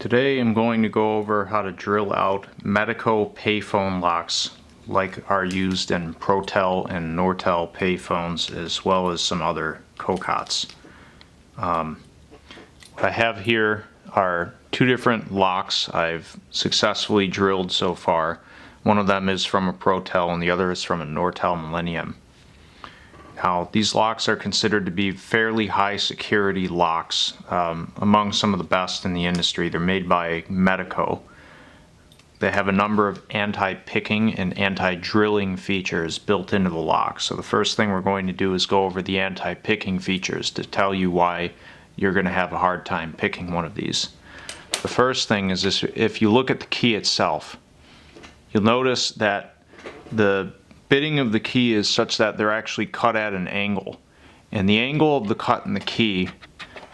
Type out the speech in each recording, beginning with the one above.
Today I'm going to go over how to drill out Medeco payphone locks like are used in Protel and Nortel payphones, as well as some other COCOTs. What I have here are two different locks I've successfully drilled so far. One of them is from a Protel and the other is from a Nortel Millenium. Now, these locks are considered to be fairly high security locks, among some of the best in the industry. They're made by Medeco. They have a number of anti-picking and anti-drilling features built into the lock. So the first thing we're going to do is go over the anti-picking features to tell you why you're going to have a hard time picking one of these. The first thing is this: if you look at the key itself, you'll notice that the bitting of the key is such that they're actually cut at an angle, and the angle of the cut in the key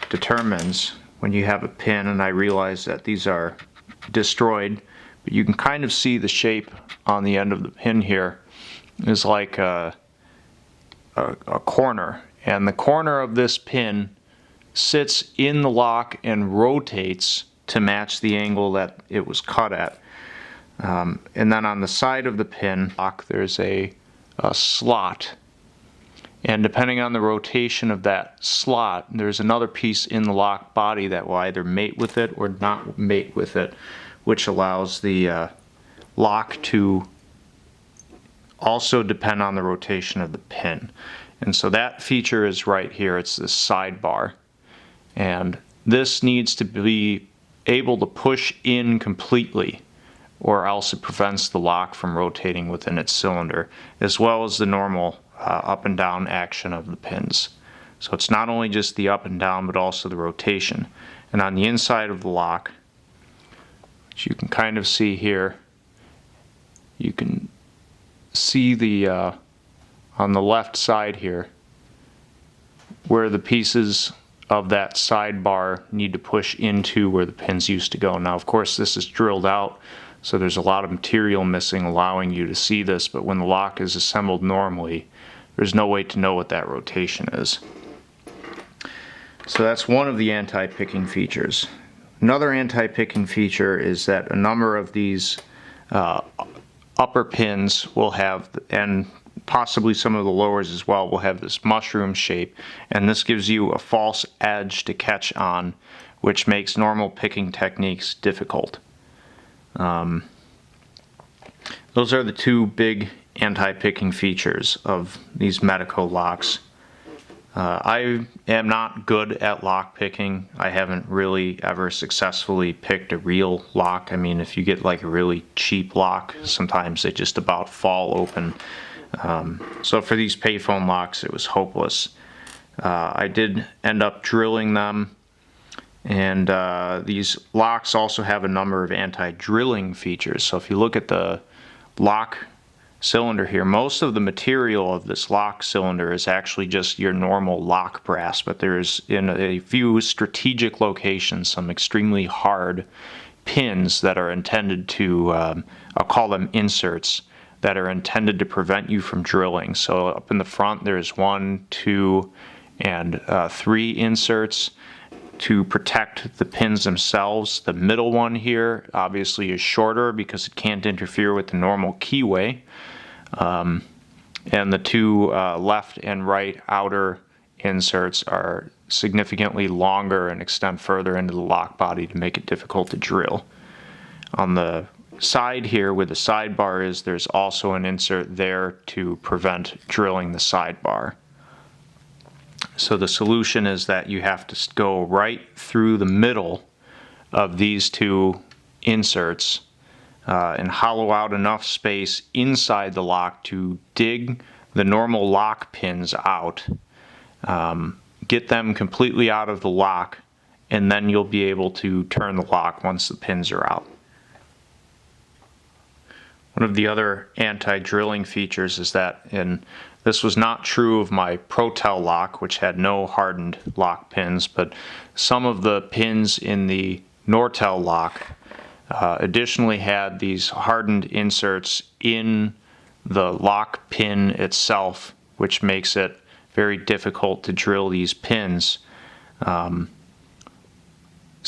determines when you have a pin. And I realize that these are destroyed, but you can kind of see the shape on the end of the pin here is like a corner, and the corner of this pin sits in the lock and rotates to match the angle that it was cut at. And then on the side of the pin lock there's a slot, and depending on the rotation of that slot, there's another piece in the lock body that will either mate with it or not mate with it, which allows the lock to also depend on the rotation of the pin. And so that feature is right here. It's this sidebar, and this needs to be able to push in completely, or else it prevents the lock from rotating within its cylinder, as well as the normal up and down action of the pins. So it's not only just the up and down, but also the rotation. And on the inside of the lock, which you can kind of see here, you can see the on the left side here where the pieces of that sidebar need to push into where the pins used to go. Now, of course, this is drilled out, so there's a lot of material missing, allowing you to see this, but when the lock is assembled normally, there's no way to know what that rotation is. So that's one of the anti-picking features. Another anti-picking feature is that a number of these upper pins will have, and possibly some of the lowers as well, will have this mushroom shape, and this gives you a false edge to catch on, which makes normal picking techniques difficult. Those are the two big anti-picking features of these Medeco locks. I am not good at lock picking. I haven't really ever successfully picked a real lock. I mean, if you get like a really cheap lock, sometimes they just about fall open. So for these payphone locks, it was hopeless. I did end up drilling them, and these locks also have a number of anti-drilling features. So if you look at the lock cylinder here, most of the material of this lock cylinder is actually just your normal lock brass, but there's, in a few strategic locations, some extremely hard pins that are intended to, I'll call them inserts, that are intended to prevent you from drilling. So up in the front there's 1, 2, and 3 inserts to protect the pins themselves. The middle one here obviously is shorter because it can't interfere with the normal keyway. And the two left and right outer inserts are significantly longer and extend further into the lock body to make it difficult to drill. On the side here where the sidebar is, there's also an insert there to prevent drilling the sidebar. So the solution is that you have to go right through the middle of these two inserts and hollow out enough space inside the lock to dig the normal lock pins out, get them completely out of the lock, and then you'll be able to turn the lock once the pins are out. One of the other anti-drilling features is that, and this was not true of my Protel lock, which had no hardened lock pins, but some of the pins in the Nortel lock additionally had these hardened inserts in the lock pin itself, which makes it very difficult to drill these pins.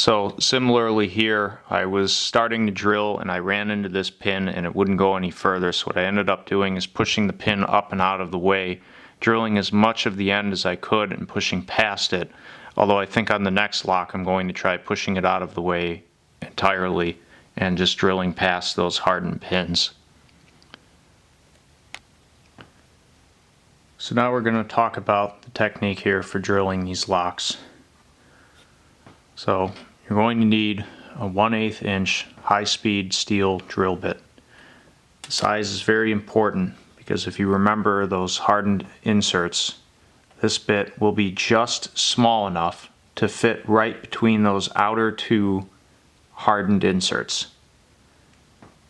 So similarly here, I was starting to drill and I ran into this pin and it wouldn't go any further. So what I ended up doing is pushing the pin up and out of the way, drilling as much of the end as I could and pushing past it. Although I think on the next lock I'm going to try pushing it out of the way entirely and just drilling past those hardened pins. So now we're going to talk about the technique here for drilling these locks. So you're going to need a 1/8 inch high-speed steel drill bit. The size is very important because if you remember those hardened inserts, this bit will be just small enough to fit right between those outer two hardened inserts.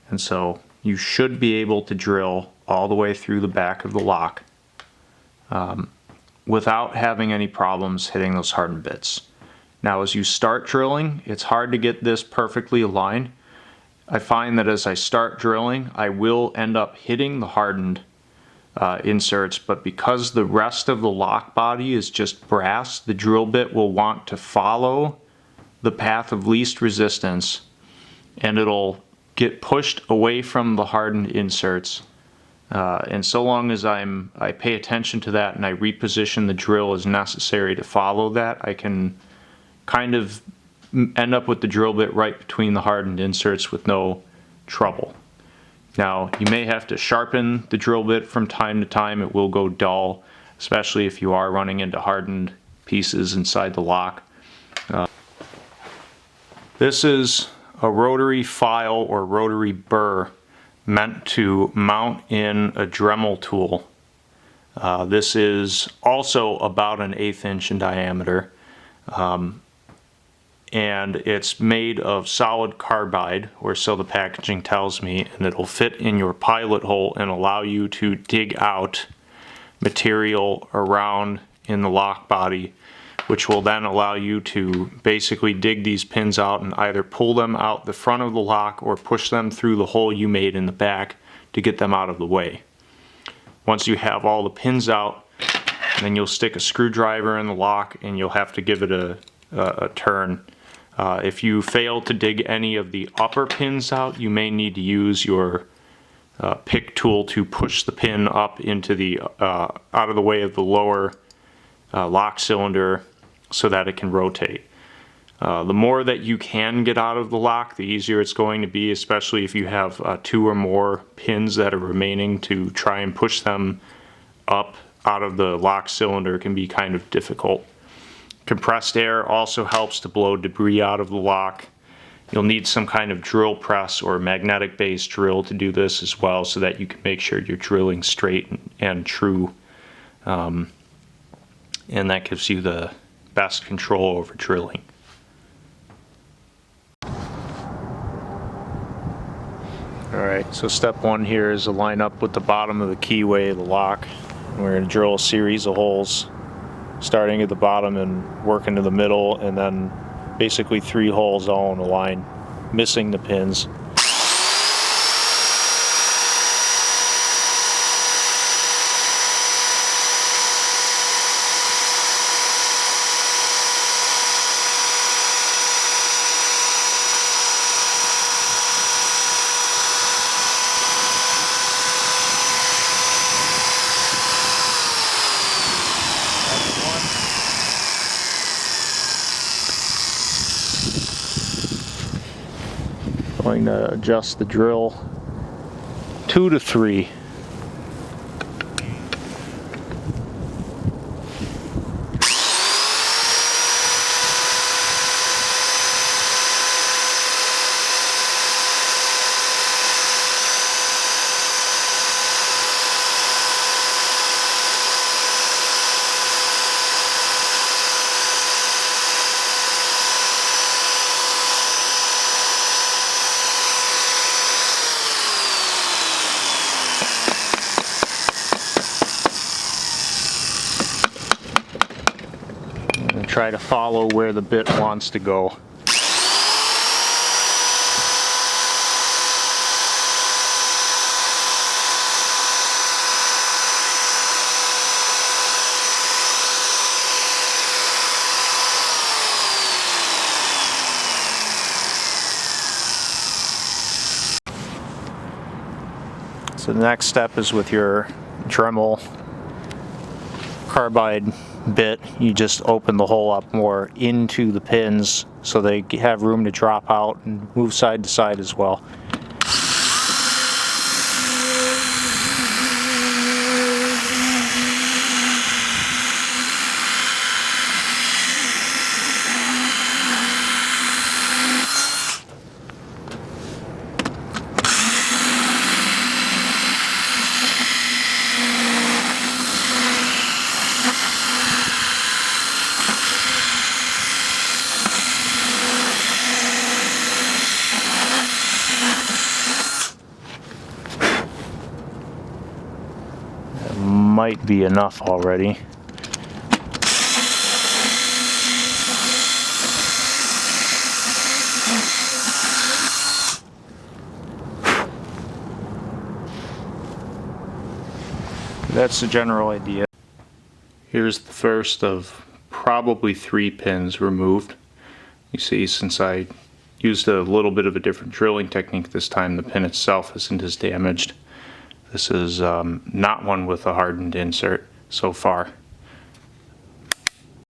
And so you should be able to drill all the way through the back of the lock without having any problems hitting those hardened bits. Now as you start drilling, it's hard to get this perfectly aligned. I find that as I start drilling, I will end up hitting the hardened inserts, but because the rest of the lock body is just brass, the drill bit will want to follow the path of least resistance and it'll get pushed away from the hardened inserts. And so long as I pay attention to that and I reposition the drill as necessary to follow that, I can kind of end up with the drill bit right between the hardened inserts with no trouble. Now you may have to sharpen the drill bit from time to time. It will go dull, especially if you are running into hardened pieces inside the lock. This is a rotary file or rotary burr meant to mount in a Dremel tool. This is also about 1/8 inch in diameter, and it's made of solid carbide, or so the packaging tells me, and it'll fit in your pilot hole and allow you to dig out material around in the lock body, which will then allow you to basically dig these pins out and either pull them out the front of the lock or push them through the hole you made in the back to get them out of the way. Once you have all the pins out, then you'll stick a screwdriver in the lock and you'll have to give it a turn. If you fail to dig any of the upper pins out, you may need to use your pick tool to push the pin up into the out of the way of the lower lock cylinder so that it can rotate. The more that you can get out of the lock, the easier it's going to be, especially if you have 2 or more pins that are remaining. To try and push them up out of the lock cylinder can be kind of difficult. Compressed air also helps to blow debris out of the lock. You'll need some kind of drill press or magnetic based drill to do this as well, so that you can make sure you're drilling straight and true. And that gives you the best control over drilling. Alright, so step 1 here is to line up with the bottom of the keyway of the lock. And we're going to drill a series of holes, starting at the bottom and working to the middle, and then basically 3 holes all in a line, missing the pins. Going to adjust the drill 2 to 3. Try to follow where the bit wants to go. So the next step is with your Dremel carbide bit, you just open the hole up more into the pins so they have room to drop out and move side to side as well. Might be enough already. That's the general idea. Here's the first of probably 3 pins removed. You see, since I used a little bit of a different drilling technique this time, the pin itself isn't as damaged. This is not one with a hardened insert so far.